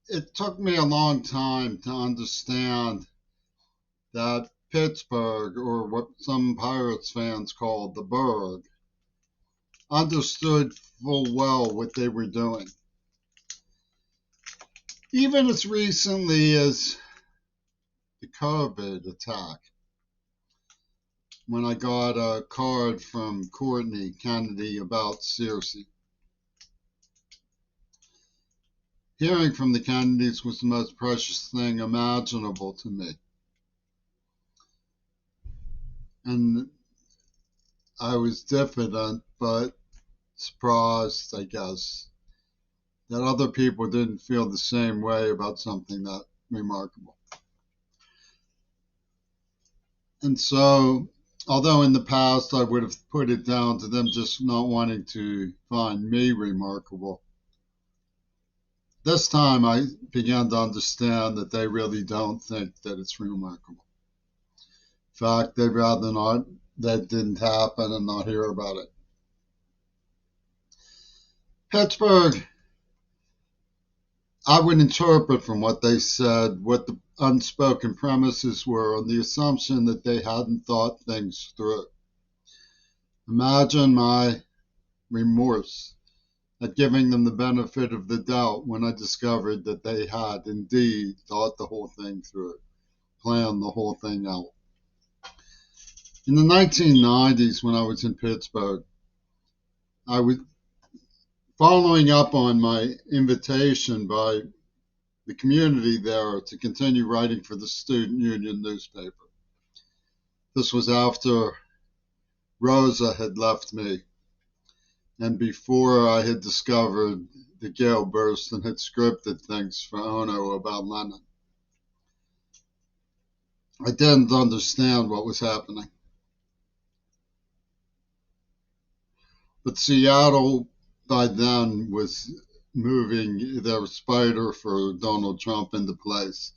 it took me a long time to understand that Pittsburgh, or what some Pirates fans called the Burgh, understood full well what they were doing. Even as recently as the COVID attack, when I got a card from Courtney Kennedy about Searcy. Hearing from the Kennedys was the most precious thing imaginable to me. And I was diffident, but surprised, I guess, that other people didn't feel the same way about something that remarkable. And so, although in the past I would have put it down to them just not wanting to find me remarkable, this time I began to understand that they really don't think that it's remarkable. In fact, they'd rather not, that didn't happen and not hear about it. Pittsburgh, I would interpret from what they said what the unspoken premises were on the assumption that they hadn't thought things through. Imagine my remorse at giving them the benefit of the doubt when I discovered that they had indeed thought the whole thing through, planned the whole thing out. In the 1990s, when I was in Pittsburgh, I was following up on my invitation by the community there to continue writing for the student union newspaper. This was after Rosa had left me and before I had discovered that Gail Burston had scripted things for Ono about Lennon. I didn't understand what was happening. But Seattle by then was moving their spider for Donald Trump into place.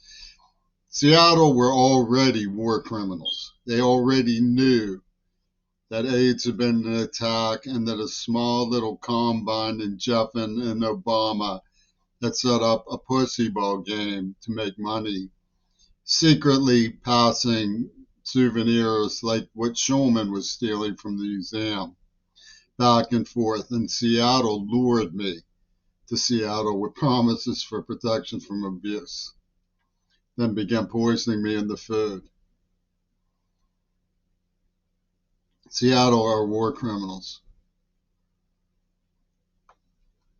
Seattle were already war criminals. They already knew that AIDS had been an attack and that a small little combine in Jeffin and Obama had set up a pussy ball game to make money, secretly passing souvenirs like what Schulman was stealing from the museum back and forth. And Seattle lured me to Seattle with promises for protection from abuse, then began poisoning me in the food. Seattle are war criminals.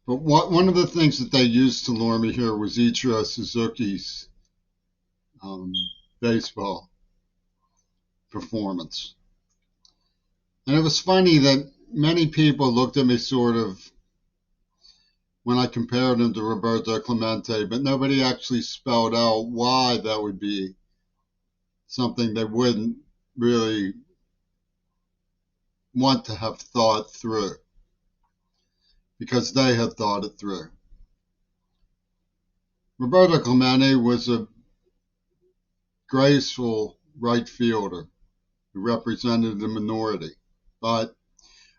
But one of the things that they used to lure me here was Ichiro Suzuki's baseball performance. And it was funny that many people looked at me sort of when I compared him to Roberto Clemente, but nobody actually spelled out why that would be something they wouldn't really want to have thought through, because they had thought it through. Roberto Clemente was a graceful right fielder who represented the minority, but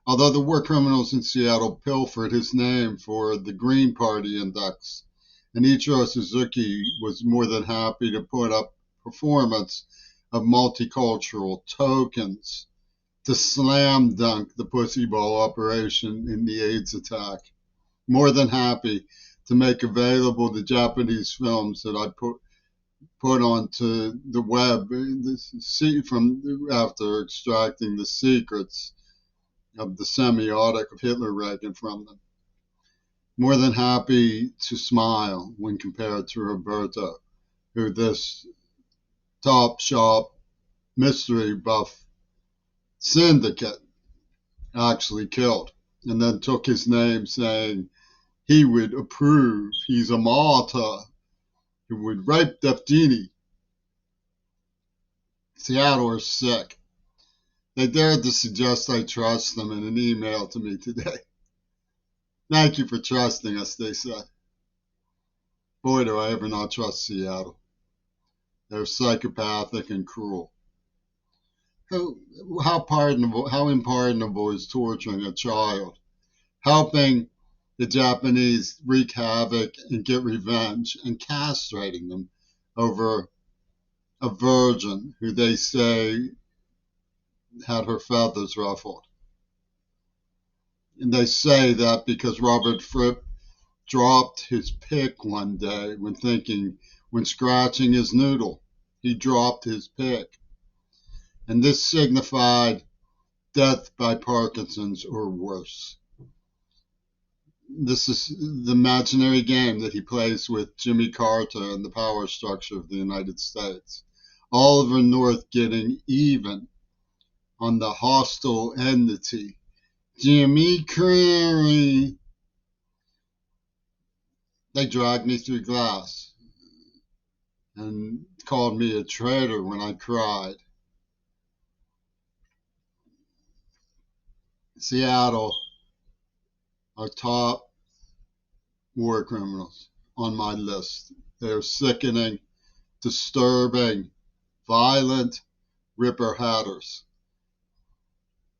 although the war criminals in Seattle pilfered his name for the Green Party Index, and Ichiro Suzuki was more than happy to put up performance of multicultural tokens to slam dunk the pussy ball operation in the AIDS attack. More than happy to make available the Japanese films that I put onto the web from after extracting the secrets of the semiotic of Hitler Reagan from them. More than happy to smile when compared to Roberto, who this top shop mystery buff syndicate actually killed, and then took his name saying he would approve, he's a martyr, he would rape Deftini. Seattle are sick. They dared to suggest I trust them in an email to me today. Thank you for trusting us, they said. Boy, do I ever not trust Seattle. They're psychopathic and cruel. How unpardonable is torturing a child? Helping the Japanese wreak havoc and get revenge and castrating them over a virgin who they say had her feathers ruffled. And they say that because Robert Fripp dropped his pick one day when scratching his noodle. He dropped his pick. And this signified death by Parkinson's or worse. This is the imaginary game that he plays with Jimmy Carter and the power structure of the United States. Oliver North getting even on the hostile entity. Jimmy Carter. They dragged me through glass and called me a traitor when I cried. Seattle are top war criminals on my list. They are sickening, disturbing, violent ripper hatters.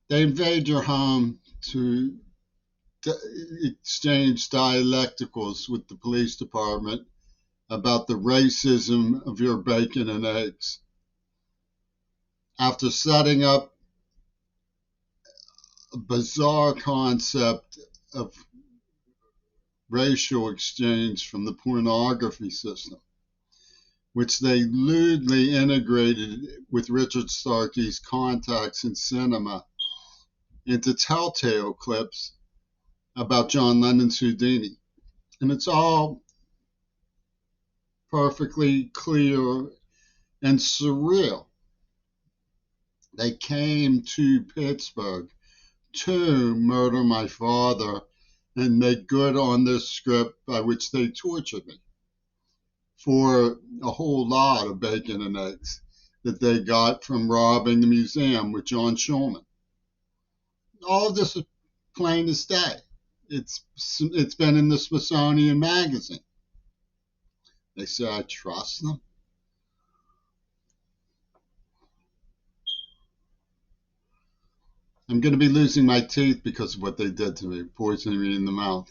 They invade your home to exchange dialecticals with the police department about the racism of your bacon and eggs. After setting up a bizarre concept of racial exchange from the pornography system, which they lewdly integrated with Richard Starkey's contacts in cinema into telltale clips about John Lennon's Houdini. And it's all perfectly clear and surreal. They came to Pittsburgh to murder my father and make good on this script by which they tortured me for a whole lot of bacon and eggs that they got from robbing the museum with John Schulman. All of this is plain as day. It's been in the Smithsonian Magazine. They say I trust them. I'm going to be losing my teeth because of what they did to me, poisoning me in the mouth.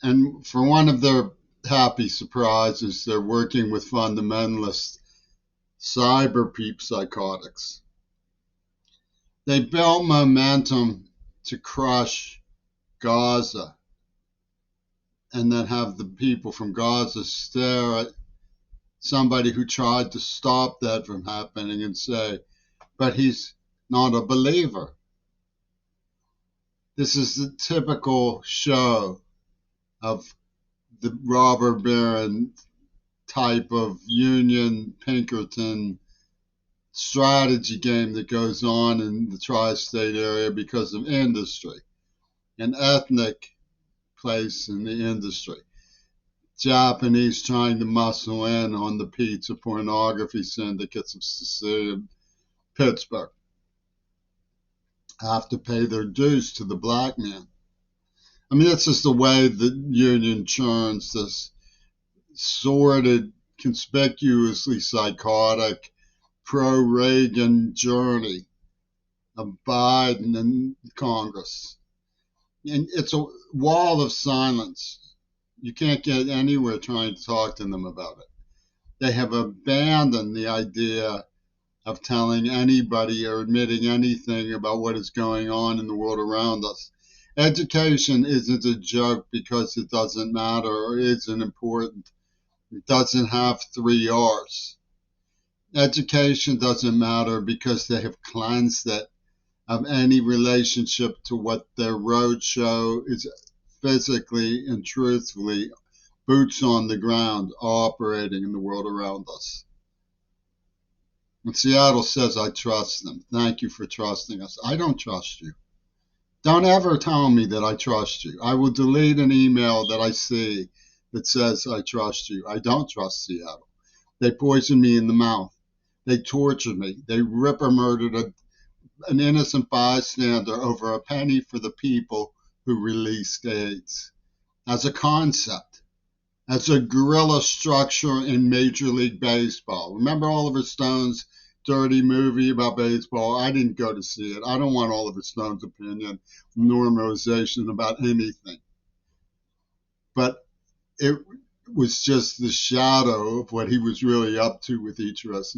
And for one of their happy surprises, they're working with fundamentalist cyber peep psychotics. They built momentum to crush Gaza and then have the people from Gaza stare at somebody who tried to stop that from happening and say, but he's not a believer. This is the typical show of the robber baron type of Union Pinkerton strategy game that goes on in the tri-state area because of industry, an ethnic place in the industry. Japanese trying to muscle in on the pizza pornography syndicates of Sicily, Pittsburgh, have to pay their dues to the black man. I mean, that's just the way the union churns this sordid, conspicuously psychotic, pro-Reagan journey of Biden and Congress. And it's a wall of silence. You can't get anywhere trying to talk to them about it. They have abandoned the idea of telling anybody or admitting anything about what is going on in the world around us. Education isn't a joke because it doesn't matter or isn't important. It doesn't have 3 R's. Education doesn't matter because they have cleansed it of any relationship to what their roadshow is physically and truthfully, boots on the ground, operating in the world around us. When Seattle says, I trust them, thank you for trusting us. I don't trust you. Don't ever tell me that I trust you. I will delete an email that I see that says I trust you. I don't trust Seattle. They poisoned me in the mouth. They tortured me. They ripper murdered an innocent bystander over a penny for the people who released AIDS. As a concept, as a guerrilla structure in Major League Baseball. Remember Oliver Stone's dirty movie about baseball. I didn't go to see it. I don't want Oliver Stone's opinion, normalization about anything. But it was just the shadow of what he was really up to with each of us.